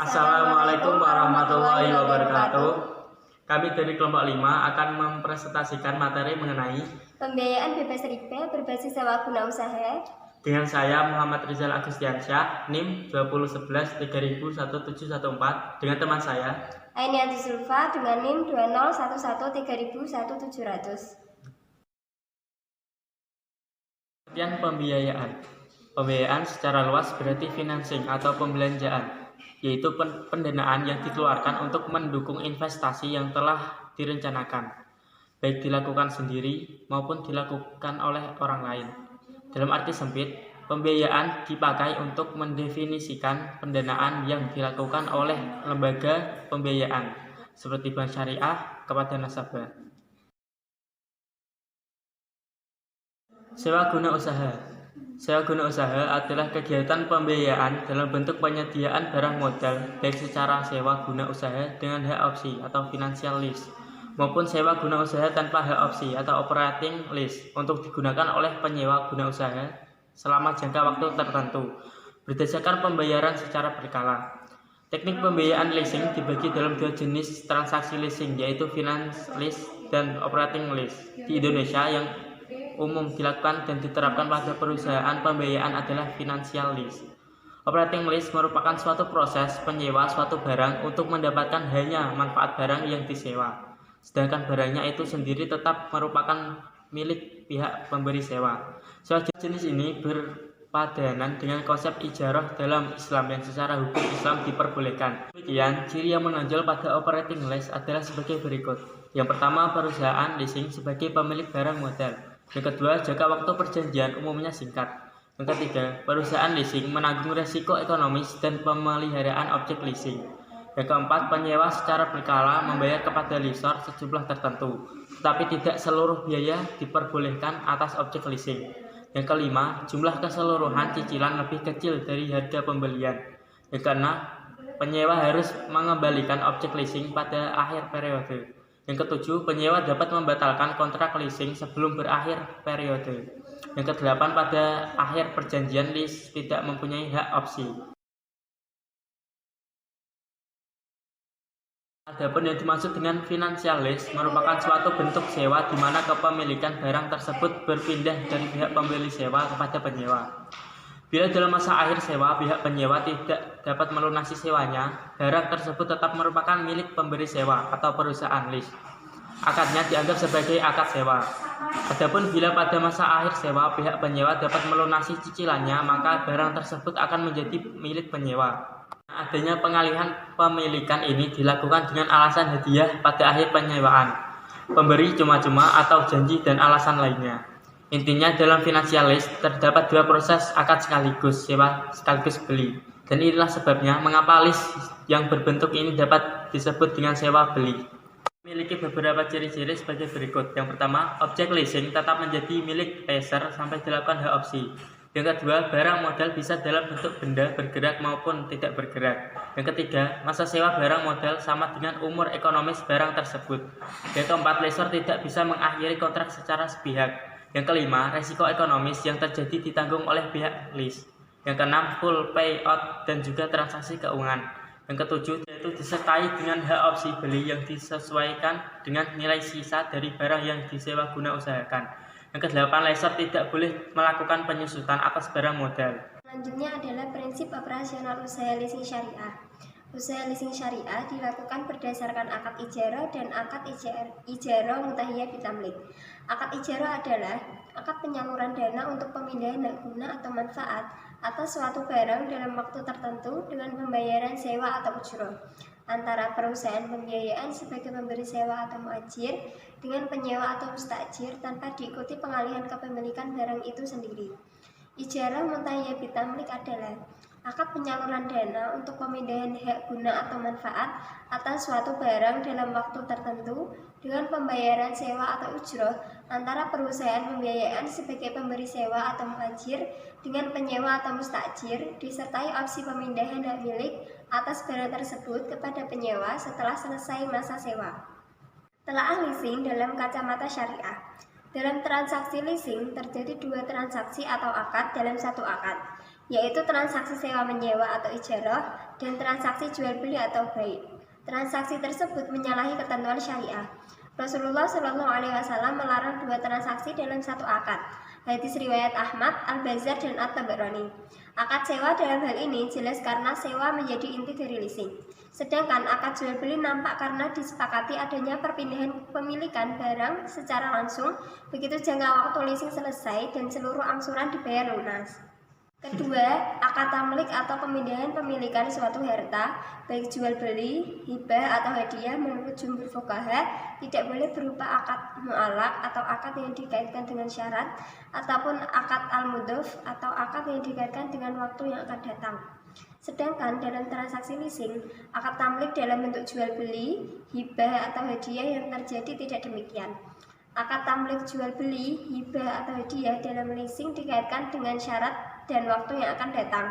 Assalamualaikum warahmatullahi wabarakatuh. Kami dari kelompok 5 akan mempresentasikan materi mengenai pembiayaan bebas riba berbasis sewa guna usaha. Dengan saya Muhammad Rizal Agustiansyah, NIM 2011 301714, dengan teman saya Ainiati Zulfa dengan NIM 2011 301700. Pengertian pembiayaan. Pembiayaan secara luas berarti financing atau pembelanjaan, yaitu pendanaan yang dikeluarkan untuk mendukung investasi yang telah direncanakan, baik dilakukan sendiri maupun dilakukan oleh orang lain. Dalam arti sempit, pembiayaan dipakai untuk mendefinisikan pendanaan yang dilakukan oleh lembaga pembiayaan, seperti bank syariah kepada nasabah. Sewa guna usaha. Sewa guna usaha adalah kegiatan pembiayaan dalam bentuk penyediaan barang modal, baik secara sewa guna usaha dengan hak opsi atau financial lease, maupun sewa guna usaha tanpa hak opsi atau operating lease untuk digunakan oleh penyewa guna usaha selama jangka waktu tertentu, berdasarkan pembayaran secara berkala. Teknik pembiayaan leasing dibagi dalam dua jenis transaksi leasing, yaitu finance lease dan operating lease. Di Indonesia, yang umum dilakukan dan diterapkan pada perusahaan pembiayaan adalah financial lease. Operating lease merupakan suatu proses penyewa suatu barang untuk mendapatkan hanya manfaat barang yang disewa, sedangkan barangnya itu sendiri tetap merupakan milik pihak pemberi sewa. Sewa jenis ini berpadanan dengan konsep ijarah dalam Islam yang secara hukum Islam diperbolehkan. Kemudian, ciri yang menonjol pada operating lease adalah sebagai berikut. Yang pertama, perusahaan leasing sebagai pemilik barang modal. Yang kedua, jangka waktu perjanjian umumnya singkat. Yang ketiga, perusahaan leasing menanggung resiko ekonomis dan pemeliharaan objek leasing. Yang keempat, penyewa secara berkala membayar kepada lessor sejumlah tertentu, tetapi tidak seluruh biaya diperbolehkan atas objek leasing. Yang kelima, jumlah keseluruhan cicilan lebih kecil dari harga pembelian. Yang keenam, penyewa harus mengembalikan objek leasing pada akhir periode. Yang ketujuh, penyewa dapat membatalkan kontrak leasing sebelum berakhir periode. Yang kedelapan, pada akhir perjanjian lease tidak mempunyai hak opsi. Adapun yang dimaksud dengan financial lease merupakan suatu bentuk sewa di mana kepemilikan barang tersebut berpindah dari pihak pembeli sewa kepada penyewa. Bila dalam masa akhir sewa pihak penyewa tidak dapat melunasi sewanya, barang tersebut tetap merupakan milik pemberi sewa atau perusahaan lease. Akadnya dianggap sebagai akad sewa. Adapun bila pada masa akhir sewa pihak penyewa dapat melunasi cicilannya, maka barang tersebut akan menjadi milik penyewa. Adanya pengalihan pemilikan ini dilakukan dengan alasan hadiah pada akhir penyewaan, pemberi cuma-cuma atau janji dan alasan lainnya. Intinya, dalam financial lease terdapat dua proses akad sekaligus, sewa sekaligus beli. Dan inilah sebabnya mengapa lease yang berbentuk ini dapat disebut dengan sewa beli. Memiliki beberapa ciri-ciri sebagai berikut. Yang pertama, objek leasing tetap menjadi milik leaser sampai dilakukan hak opsi. Yang kedua, barang modal bisa dalam bentuk benda bergerak maupun tidak bergerak. Yang ketiga, masa sewa barang modal sama dengan umur ekonomis barang tersebut. Yang keempat, leaser tidak bisa mengakhiri kontrak secara sepihak. Yang kelima, resiko ekonomis yang terjadi ditanggung oleh pihak lease. Yang keenam, full payout dan juga transaksi keuangan. Yang ketujuh, yaitu disertai dengan hak opsi beli yang disesuaikan dengan nilai sisa dari barang yang disewa guna usahakan. Yang kedelapan, lessor tidak boleh melakukan penyusutan atas barang modal. Selanjutnya adalah prinsip operasional usaha leasing syariah. Usaha leasing syariah dilakukan berdasarkan akad ijarah dan akad ijarah mutahiyah bitamlik. Akad ijarah adalah akad penyaluran dana untuk pemindahan hak guna atau manfaat atas suatu barang dalam waktu tertentu dengan pembayaran sewa atau ujroh antara perusahaan pembiayaan sebagai pemberi sewa atau muajir dengan penyewa atau mustajir tanpa diikuti pengalihan kepemilikan barang itu sendiri. Ijarah mutahiyah bitamlik adalah akad penyaluran dana untuk pemindahan hak guna atau manfaat atas suatu barang dalam waktu tertentu dengan pembayaran sewa atau ujroh antara perusahaan pembiayaan sebagai pemberi sewa atau muajir dengan penyewa atau mustajir, disertai opsi pemindahan hak milik atas barang tersebut kepada penyewa setelah selesai masa sewa. Telaah leasing dalam kacamata syariah. Dalam transaksi leasing terjadi dua transaksi atau akad dalam satu akad. yaitu transaksi sewa menyewa atau ijarah dan transaksi jual beli atau bai'. Transaksi tersebut menyalahi ketentuan syariah. Rasulullah Shallallahu Alaihi Wasallam melarang dua transaksi dalam satu akad. Hadis riwayat Ahmad, Al-Bazzar dan At-Tabarani. Akad sewa dalam hal ini jelas karena sewa menjadi inti dari leasing. Sedangkan akad jual beli nampak karena disepakati adanya perpindahan kepemilikan barang secara langsung begitu jangka waktu leasing selesai dan seluruh angsuran dibayar lunas. Kedua, akad tamlik atau pemindahan pemilikan suatu harta, baik jual beli, hibah atau hadiah menurut jumhur fuqaha tidak boleh berupa akad mu'allaq atau akad yang dikaitkan dengan syarat ataupun akad al-mudhaf atau akad yang dikaitkan dengan waktu yang akan datang. Sedangkan dalam transaksi leasing, akad tamlik dalam bentuk jual beli, hibah atau hadiah yang terjadi tidak demikian. Akad tamlik jual beli, hibah atau hadiah dalam leasing dikaitkan dengan syarat dan waktu yang akan datang.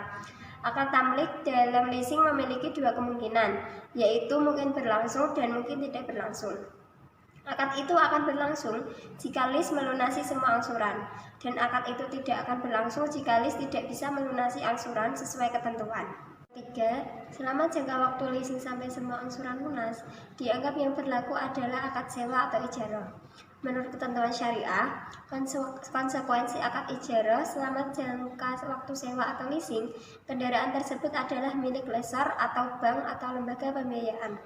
Akad tamlik dalam leasing memiliki dua kemungkinan, yaitu mungkin berlangsung dan mungkin tidak berlangsung. Akad itu akan berlangsung jika lease melunasi semua angsuran, dan akad itu tidak akan berlangsung jika lease tidak bisa melunasi angsuran sesuai ketentuan. Ketiga, selama jangka waktu leasing sampai semua angsuran lunas, dianggap yang berlaku adalah akad sewa atau ijarah. Menurut ketentuan syariah, konsekuensi akad ijarah selama jangka waktu sewa atau leasing, kendaraan tersebut adalah milik lessor atau bank atau lembaga pembiayaan.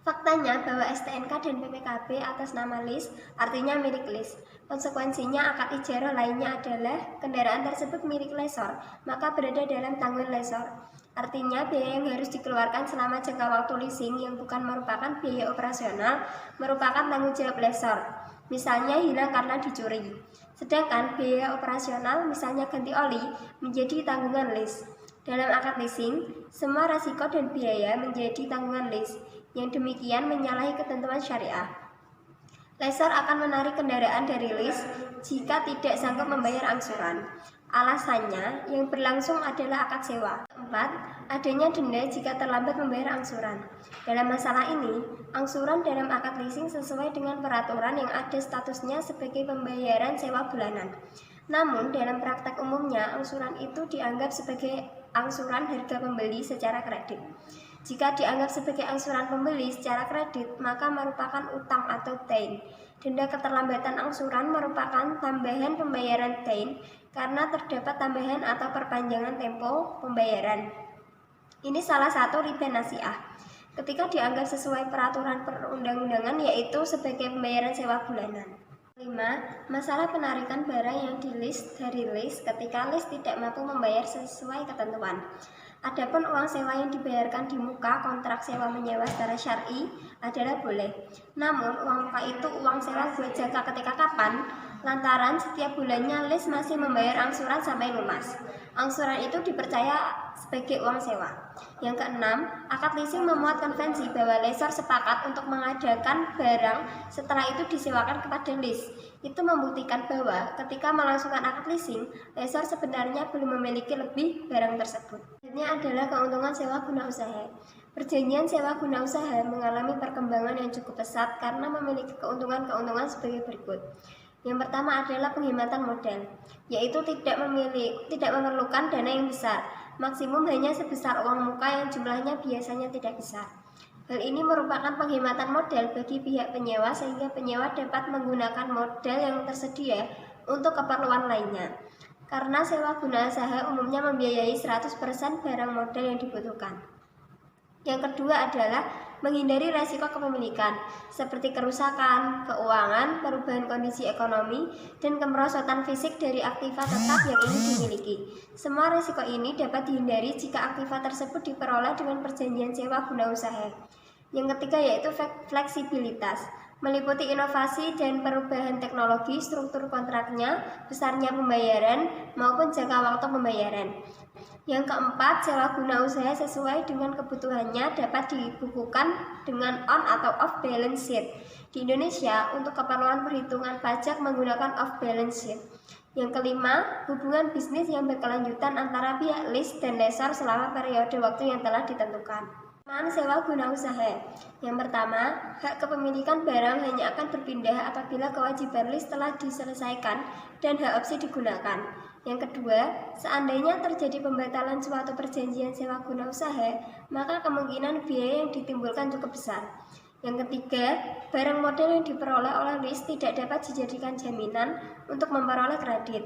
Faktanya bahwa STNK dan PPKB atas nama lease artinya milik lease. Konsekuensinya akad ijarah lainnya adalah kendaraan tersebut milik lessor, maka berada dalam tanggungan lessor. Artinya biaya yang harus dikeluarkan selama jangka waktu leasing yang bukan merupakan biaya operasional merupakan tanggung jawab lessor. Misalnya hilang karena dicuri. Sedangkan biaya operasional misalnya ganti oli menjadi tanggungan lease. Dalam akad leasing, semua risiko dan biaya menjadi tanggungan lease. Yang demikian menyalahi ketentuan syariah. Lessor akan menarik kendaraan dari lease jika tidak sanggup membayar angsuran. Alasannya, yang berlangsung adalah akad sewa. 4. Adanya denda jika terlambat membayar angsuran. Dalam masalah ini, angsuran dalam akad leasing sesuai dengan peraturan yang ada statusnya sebagai pembayaran sewa bulanan. Namun, dalam praktek umumnya, angsuran itu dianggap sebagai angsuran harga pembeli secara kredit. Jika dianggap sebagai angsuran pembeli secara kredit, maka merupakan utang atau dain. Denda keterlambatan angsuran merupakan tambahan pembayaran dain karena terdapat tambahan atau perpanjangan tempo pembayaran. Ini salah satu riba nasiah. Ketika dianggap sesuai peraturan perundang-undangan yaitu sebagai pembayaran sewa bulanan. 5. Masalah penarikan barang yang di-lease dari lease ketika lease tidak mampu membayar sesuai ketentuan. Adapun uang sewa yang dibayarkan di muka kontrak sewa menyewa secara syar'i adalah boleh. Namun uang muka itu uang sewa buat jangka ketika kapan? Lantaran setiap bulannya lease masih membayar angsuran sampai lunas. Angsuran itu dipercaya sebagai uang sewa. Yang keenam, akad leasing memuat konvensi bahwa lessor sepakat untuk mengadakan barang setelah itu disewakan kepada lease. Itu membuktikan bahwa ketika melangsungkan akad leasing, lessor sebenarnya belum memiliki lebih barang tersebut. Selanjutnya adalah keuntungan sewa guna usaha. Perjanjian sewa guna usaha mengalami perkembangan yang cukup pesat karena memiliki keuntungan-keuntungan sebagai berikut. Yang pertama adalah penghematan modal, yaitu tidak memerlukan dana yang besar, maksimum hanya sebesar uang muka yang jumlahnya biasanya tidak besar. Hal ini merupakan penghematan modal bagi pihak penyewa sehingga penyewa dapat menggunakan modal yang tersedia untuk keperluan lainnya. Karena sewa guna usaha umumnya membiayai 100% barang modal yang dibutuhkan. Yang kedua adalah menghindari resiko kepemilikan seperti kerusakan, keuangan, perubahan kondisi ekonomi, dan kemerosotan fisik dari aktiva tetap yang ingin dimiliki. Semua resiko ini dapat dihindari jika aktiva tersebut diperoleh dengan perjanjian sewa guna usaha. Yang ketiga yaitu fleksibilitas, meliputi inovasi dan perubahan teknologi, struktur kontraknya, besarnya pembayaran, maupun jangka waktu pembayaran. Yang keempat, sewa guna usaha sesuai dengan kebutuhannya dapat dibukukan dengan on atau off balance sheet. Di Indonesia, untuk keperluan perhitungan pajak menggunakan off balance sheet. Yang kelima, hubungan bisnis yang berkelanjutan antara pihak lease dan lessor selama periode waktu yang telah ditentukan. Sewa guna usaha. Yang pertama, hak kepemilikan barang hanya akan berpindah apabila kewajiban lease telah diselesaikan dan hak opsi digunakan. Yang kedua, seandainya terjadi pembatalan suatu perjanjian sewa guna usaha, maka kemungkinan biaya yang ditimbulkan cukup besar. Yang ketiga, barang modal yang diperoleh oleh lease tidak dapat dijadikan jaminan untuk memperoleh kredit.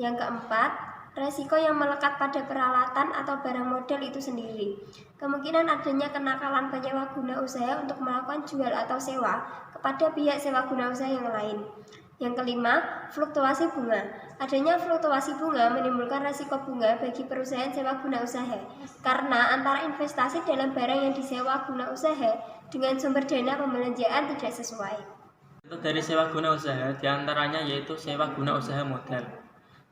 Yang keempat, resiko yang melekat pada peralatan atau barang modal itu sendiri. Kemungkinan adanya kenakalan penyewa guna usaha untuk melakukan jual atau sewa kepada pihak sewa guna usaha yang lain. Yang kelima, fluktuasi bunga. Adanya fluktuasi bunga menimbulkan resiko bunga bagi perusahaan sewa guna usaha karena antara investasi dalam barang yang disewa guna usaha dengan sumber dana pembelanjaan tidak sesuai. Bentuk dari sewa guna usaha diantaranya yaitu sewa guna usaha modal.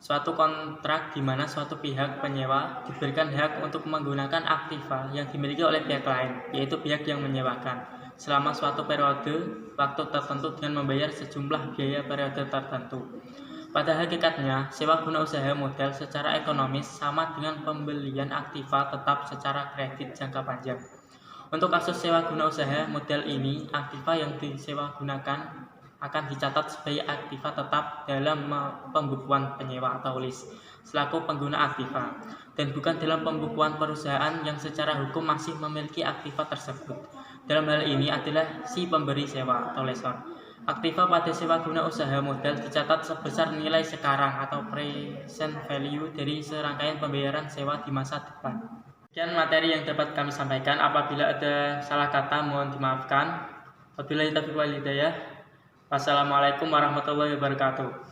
Suatu kontrak di mana suatu pihak penyewa diberikan hak untuk menggunakan aktiva yang dimiliki oleh pihak lain, yaitu pihak yang menyewakan, selama suatu periode waktu tertentu dengan membayar sejumlah biaya periode tertentu. Pada hakikatnya, sewa guna usaha modal secara ekonomis sama dengan pembelian aktiva tetap secara kredit jangka panjang. Untuk kasus sewa guna usaha modal ini, aktiva yang disewa gunakan akan dicatat sebagai aktiva tetap dalam pembukuan penyewa atau lease selaku pengguna aktiva dan bukan dalam pembukuan perusahaan yang secara hukum masih memiliki aktiva tersebut. Dalam hal ini adalah si pemberi sewa atau lessor. Aktiva pada sewa guna usaha modal dicatat sebesar nilai sekarang atau present value dari serangkaian pembayaran sewa di masa depan. Sekian materi yang dapat kami sampaikan. Apabila ada salah kata mohon dimaafkan. Wabillahi taufiq wal hidayah. Wassalamualaikum warahmatullahi wabarakatuh.